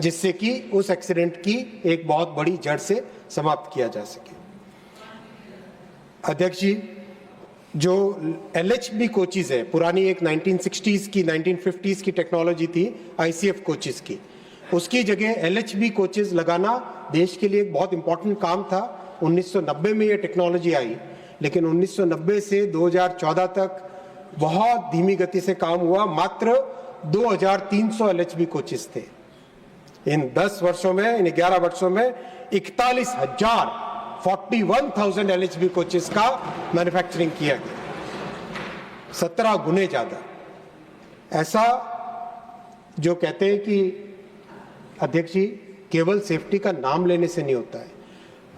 जिससे कि उस एक्सीडेंट की एक बहुत बड़ी जड़ से समाप्त किया जा सके। अध्यक्ष जी, जो LHB कोचेज है, पुरानी एक 1960s की 1950s की टेक्नोलॉजी थी ICF कोचेज की, उसकी जगह LHB कोचेज लगाना देश के लिए एक बहुत इंपॉर्टेंट काम था। 1990 में ये टेक्नोलॉजी आई, लेकिन 1990 से 2014 तक बहुत धीमी गति से काम हुआ। मात्र 2300 LHB कोचेज थे। इन 10 वर्षों में, इन 11 वर्षों में 41,000 LHB कोचेस का मैन्युफैक्चरिंग किया गया, 17 गुने ज्यादा। ऐसा जो कहते हैं कि अध्यक्ष जी, केवल सेफ्टी का नाम लेने से नहीं होता है,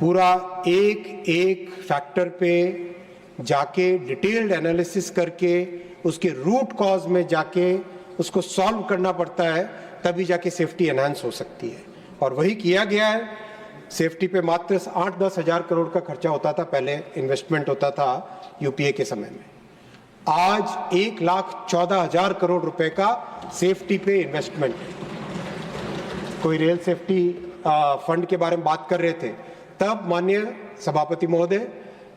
पूरा एक एक फैक्टर पे जाके डिटेल्ड एनालिसिस करके उसके रूट कॉज में जाके उसको सॉल्व करना पड़ता है, तभी जाके सेफ्टी एनहांस हो सकती है। और वही किया गया है। सेफ्टी पे मात्र 8-10 हजार करोड़ का खर्चा होता था, पहले इन्वेस्टमेंट होता था UPA के समय में। आज 1,14,000 करोड़ रुपए का सेफ्टी पे इन्वेस्टमेंट है। कोई रेल सेफ्टी फंड के बारे में बात कर रहे थे, तब माननीय सभापति महोदय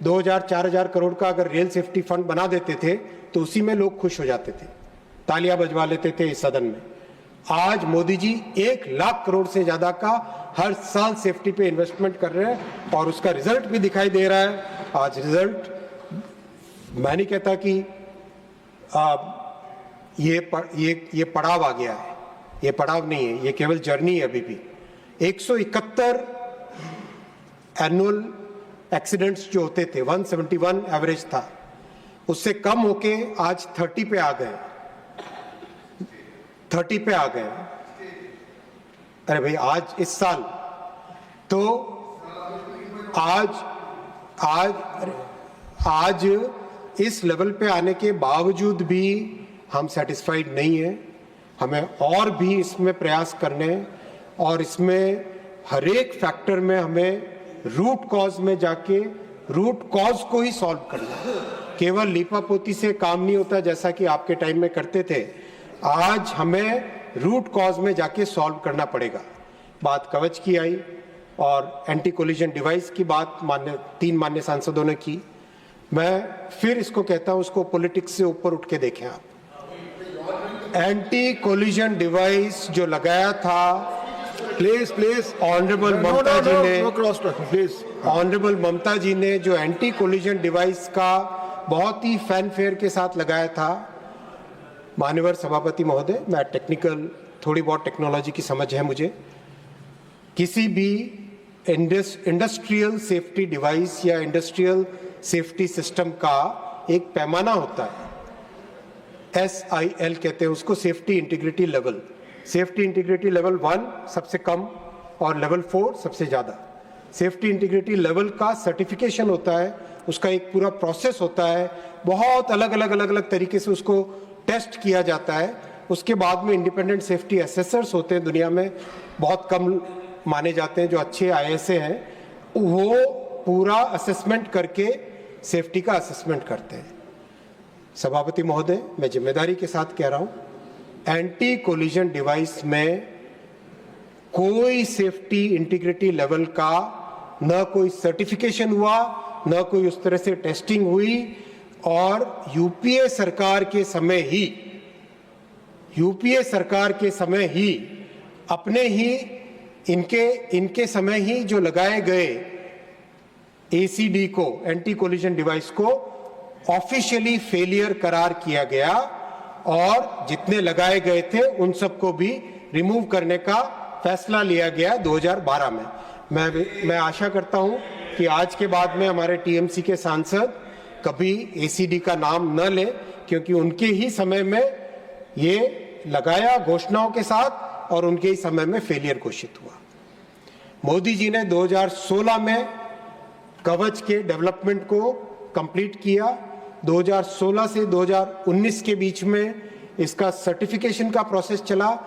2,000-4,000 करोड़ का अगर रेल सेफ्टी फंड बना देते थे तो उसी में लोग खुश हो जाते थे, तालियां बजवा लेते थे इस सदन में। आज मोदी जी 1 लाख करोड़ से ज्यादा का हर साल सेफ्टी पे इन्वेस्टमेंट कर रहे हैं और उसका रिजल्ट भी दिखाई दे रहा है। आज रिजल्ट, मैं नहीं कहता कि ये पड़ाव आ गया है, ये पड़ाव नहीं है, ये केवल जर्नी है। अभी भी 171 एनुअल एक्सीडेंट्स जो होते थे, 171 एवरेज था, उससे कम होके आज 30 पे आ गए, 30 पे आ गए। अरे भाई, आज इस साल तो आज इस लेवल पे आने के बावजूद भी हम सेटिस्फाइड नहीं है। हमें और भी इसमें प्रयास करने हैं और इसमें हर एक फैक्टर में हमें रूट कॉज में जाके रूट कॉज को ही सॉल्व करना है। केवल लीपापोती से काम नहीं होता जैसा कि आपके टाइम में करते थे। आज हमें रूट कॉज में जाके सॉल्व करना पड़ेगा। बात कवच की आई और एंटी कोलिजन डिवाइस की बात तीन मान्य सांसदों ने की। मैं फिर इसको कहता हूं, उसको पॉलिटिक्स से ऊपर उठ के देखें आप। एंटी कोलिजन डिवाइस जो लगाया था, प्लीज ऑनरेबल ममता जी ने, ऑनरेबल ममता जी ने जो एंटी कोलिजन डिवाइस का बहुत ही फैनफेयर के साथ लगाया था, माननीय सभापति महोदय, मैं टेक्निकल, थोड़ी बहुत टेक्नोलॉजी की समझ है मुझे। किसी भी इंडस्ट्रियल सेफ्टी डिवाइस या इंडस्ट्रियल सेफ्टी सिस्टम का एक पैमाना होता है, SIL कहते हैं उसको, safety integrity level. Safety integrity level 1 सबसे कम और लेवल 4 सबसे ज्यादा। सेफ्टी इंटीग्रिटी लेवल का सर्टिफिकेशन होता है, उसका एक पूरा प्रोसेस होता है, बहुत अलग अलग तरीके से उसको टेस्ट किया जाता है। उसके बाद में इंडिपेंडेंट सेफ्टी असेसर्स होते हैं, दुनिया में बहुत कम माने जाते हैं जो अच्छे ISA हैं, वो पूरा असेसमेंट करके सेफ्टी का असेसमेंट करते हैं। सभापति महोदय, मैं जिम्मेदारी के साथ कह रहा हूं, एंटी कोलिजन डिवाइस में कोई सेफ्टी इंटीग्रिटी लेवल का न कोई सर्टिफिकेशन हुआ, न कोई उस तरह से टेस्टिंग हुई। और UPA सरकार के समय ही अपने ही इनके समय ही जो लगाए गए ACD को, एंटी कोलिजन डिवाइस को ऑफिशियली फेलियर करार किया गया और जितने लगाए गए थे उन सबको भी रिमूव करने का फैसला लिया गया 2012 में। मैं आशा करता हूं कि आज के बाद में हमारे TMC के सांसद कभी ACD का नाम न लें, क्योंकि उनके ही समय में ये लगाया घोषणाओं के साथ और उनके ही समय में फेलियर घोषित हुआ। मोदी जी ने 2016 में कवच के डेवलपमेंट को कंप्लीट किया। 2016 से 2019 के बीच में इसका सर्टिफिकेशन का प्रोसेस चला।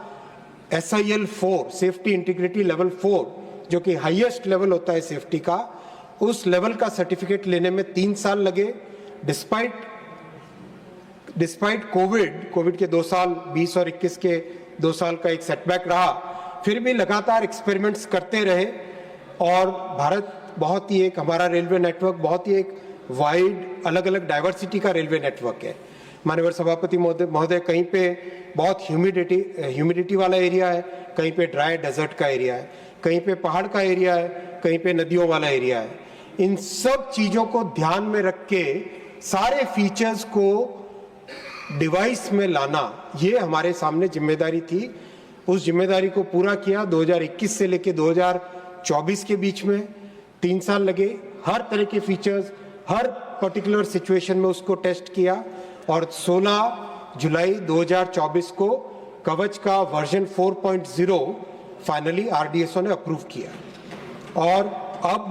SIL 4, सेफ्टी इंटीग्रिटी लेवल 4, जो कि हाईएस्ट लेवल होता है सेफ्टी का, उस लेवल का सर्टिफिकेट लेने में 3 साल लगे। डिस्पाइट कोविड के 2 साल, 20 और 21 के 2 साल का एक सेटबैक रहा, फिर भी लगातार एक्सपेरिमेंट्स करते रहे और भारत बहुत ही एक, हमारा रेलवे नेटवर्क बहुत ही एक वाइड, अलग अलग डाइवर्सिटी का रेलवे नेटवर्क है। माननीय सभापति महोदय, कहीं पे बहुत ह्यूमिडिटी वाला एरिया है, कहीं पे ड्राई डेजर्ट का एरिया है, कहीं पे पहाड़ का एरिया है, कहीं पे नदियों वाला एरिया है। इन सब चीजों को ध्यान में रख के सारे फीचर्स को डिवाइस में लाना, ये हमारे सामने जिम्मेदारी थी। उस जिम्मेदारी को पूरा किया। 2021 से लेकर 2024 के बीच में 3 साल लगे। हर तरह के फीचर्स, हर पर्टिकुलर सिचुएशन में उसको टेस्ट किया और 16 जुलाई 2024 को कवच का वर्जन 4.0 फाइनली आरडीएसओ ने अप्रूव किया और अब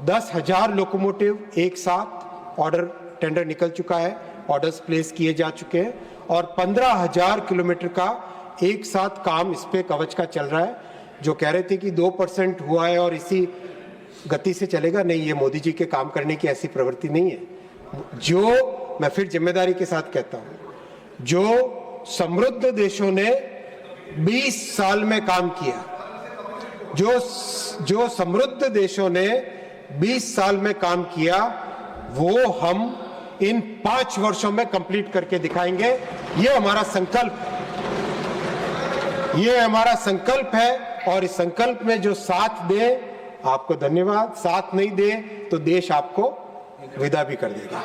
10,000 लोकोमोटिव एक साथ ऑर्डर टेंडर निकल चुका है, ऑर्डर्स प्लेस किए जा चुके हैं और 15,000 किलोमीटर का एक साथ काम इस पे कवच का चल रहा है। जो कह रहे थे कि 2% हुआ है और इसी गति से चलेगा, नहीं, ये मोदी जी के काम करने की ऐसी प्रवृत्ति नहीं है। जो मैं फिर जिम्मेदारी के साथ कहता हूं, जो समृद्ध देशों ने 20 साल में काम किया, जो समृद्ध देशों ने 20 साल में काम किया, वो हम इन 5 वर्षों में कंप्लीट करके दिखाएंगे। ये हमारा संकल्प, ये हमारा संकल्प है और इस संकल्प में जो साथ दे, आपको धन्यवाद, साथ नहीं दे तो देश आपको विदा भी कर देगा।